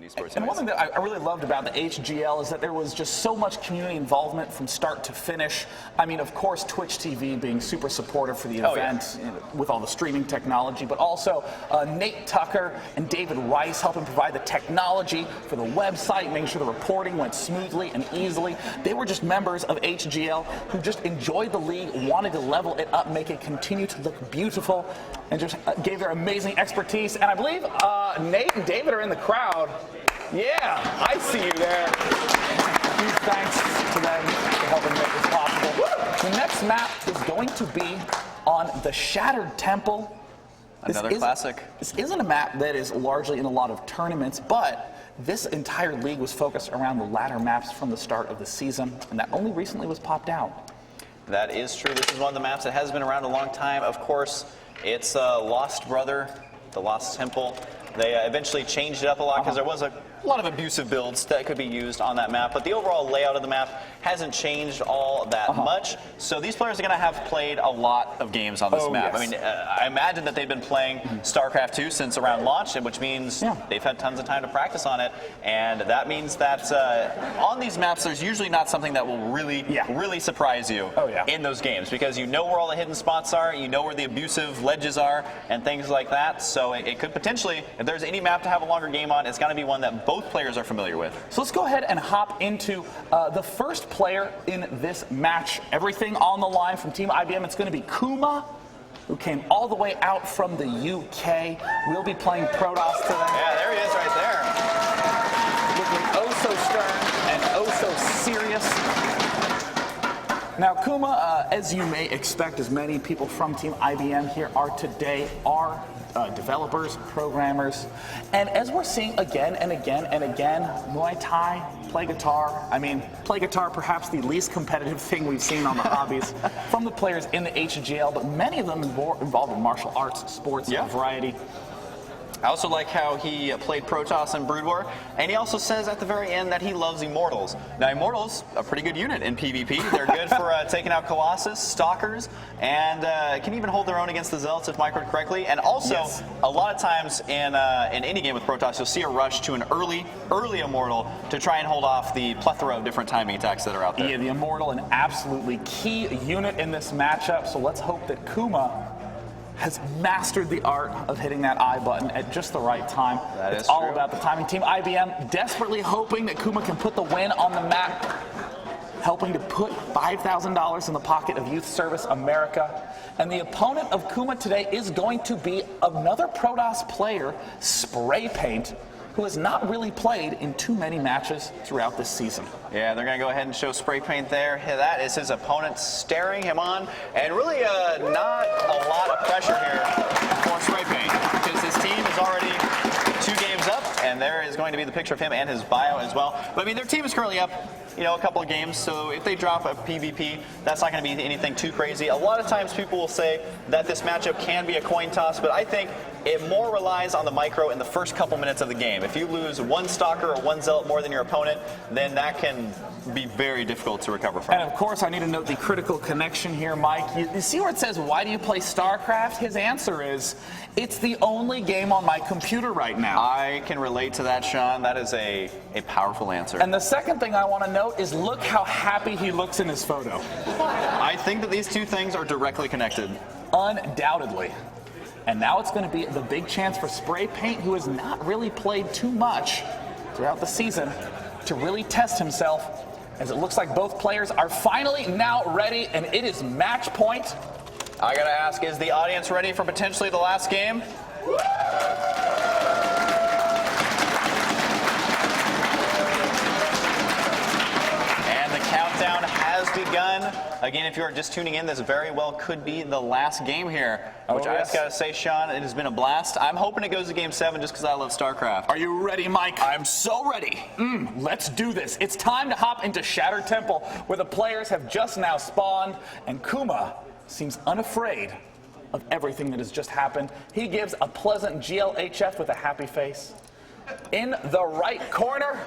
Esports. And one thing that I really loved about the AHGL is that there was just so much community involvement from start to finish. I mean, of course, Twitch TV being super supportive for the event with all the streaming technology, but also Nate Tucker and David Rice helping provide the technology for the website, making sure the reporting went smoothly and easily. They were just members of AHGL who just enjoyed the league, wanted to level it up, make it continue to look beautiful, and just gave their amazing expertise. And I believe Nate and David are in the crowd. Yeah, I see you there. Huge thanks to them for helping make this possible. The next map is going to be on the Shattered Temple. Another classic. This isn't a map that is largely in a lot of tournaments, but this entire league was focused around the ladder maps from the start of the season, and that only recently was popped out. That is true. This is one of the maps that has been around a long time. Of course, it's Lost Brother, the Lost Temple. They eventually changed it up a lot because there was a lot of abusive builds that could be used on that map, but the overall layout of the map hasn't changed all that much. So these players are going to have played a lot of games on this map. Yes. I mean, I imagine that they've been playing Starcraft 2 since around launch, which means they've had tons of time to practice on it, and that means that on these maps, there's usually not something that will really surprise you in those games, because you know where all the hidden spots are, you know where the abusive ledges are, and things like that. So it could potentially, if there's any map to have a longer game on, it's going to be one that both players are familiar with. So let's go ahead and hop into the first player in this match. Everything on the line from Team IBM. It's going to be Kuma, who came all the way out from the UK. We'll be playing Protoss today. Yeah, there he is right there. Looking oh so stern and oh so serious. Now, Kuma, as you may expect, as many people from Team IBM here are today, are developers, programmers, and as we're seeing again and again and again, Muay Thai, play guitar. I mean, play guitar, perhaps the least competitive thing we've seen on the hobbies from the players in the AHGL, but many of them involved in martial arts, sports, a variety. I also like how he played Protoss and Brood War, and he also says at the very end that he loves Immortals. Now, Immortals, a pretty good unit in PvP. They're good for taking out Colossus, Stalkers, and can even hold their own against the Zealots, if microed correctly. And also, a lot of times in any game with Protoss, you'll see a rush to an early Immortal to try and hold off the plethora of different timing attacks that are out there. Yeah, the Immortal, an absolutely key unit in this matchup, so let's hope that Kuma has mastered the art of hitting that I button at just the right time. It's all about the timing. Team IBM desperately hoping that Kuma can put the win on the map, helping to put $5,000 in the pocket of Youth Service America. And the opponent of Kuma today is going to be another Protoss player, Spray Paint, who has not really played in too many matches throughout this season. Yeah, they're going to go ahead and show Spray Paint there. That is his opponent staring him on, and really not a lot of pressure here for Spray Paint, because his team is already 2 games up, and there is going to be the picture of him and his bio as well. But I mean, their team is currently up, you know, a couple of games, so if they drop a PvP, that's not going to be anything too crazy. A lot of times people will say that this matchup can be a coin toss, but I think it more relies on the micro in the first couple minutes of the game. If you lose 1 Stalker or 1 Zealot more than your opponent, then that can be very difficult to recover from. And of course, I need to note the critical connection here, Mike. You see where it says, why do you play StarCraft? His answer is, it's the only game on my computer right now. I can relate to that, Sean. That is a powerful answer. And the second thing I want to note is look how happy he looks in his photo. I think that these two things are directly connected. Undoubtedly. And now it's going to be the big chance for Spray Paint, who has not really played too much throughout the season, to really test himself, as it looks like both players are finally now ready, and it is match point. I got to ask, is the audience ready for potentially the last game? And the countdown has begun. Again, if you are just tuning in, this very well could be the last game here, which I just got to say, Sean, it has been a blast. I'm hoping it goes to Game 7 just because I love StarCraft. Are you ready, Mike? I'm so ready. Let's do this. It's time to hop into Shattered Temple, where the players have just now spawned, and Kuma seems unafraid of everything that has just happened. He gives a pleasant GLHF with a happy face. In the right corner,